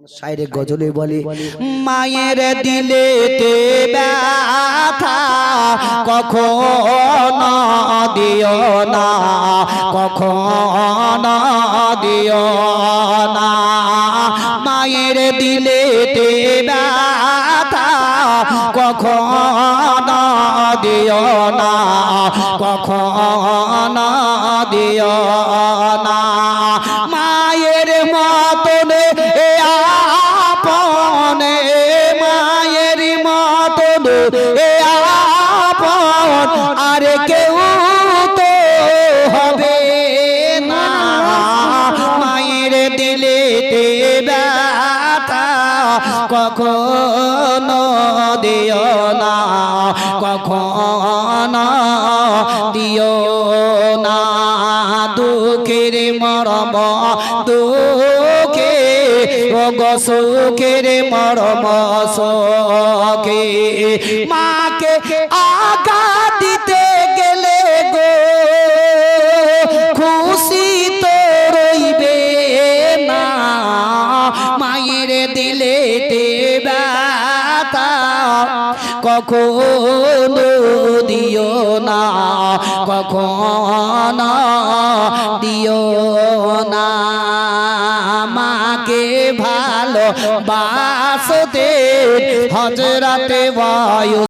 শায়রে গজলে বলে মায়ের দিলেতে ব্যথা কখনো দিও না, কখনো দিও না। মায়ের দিলেতে ব্যথা কখনো দিও না, কখনো দিও না। মায়ের মতন আপনে, মায়ের মতন আপন আর কেউ তো হবে না। মায়ের দিলেতে ব্যথা কখনো দিও না, কখনো দিও না। দুঃখের মরম দুঃখে ও গো সুখের মরম সুখে। মাকে আঘাত দিতে গেলে গো খুশি তো রইবে না। মায়ের দিলেতে ব্যথা কখনো দিও না, কখনো দিও না। মাকে ভালো বাসতে হযরতে বায়ু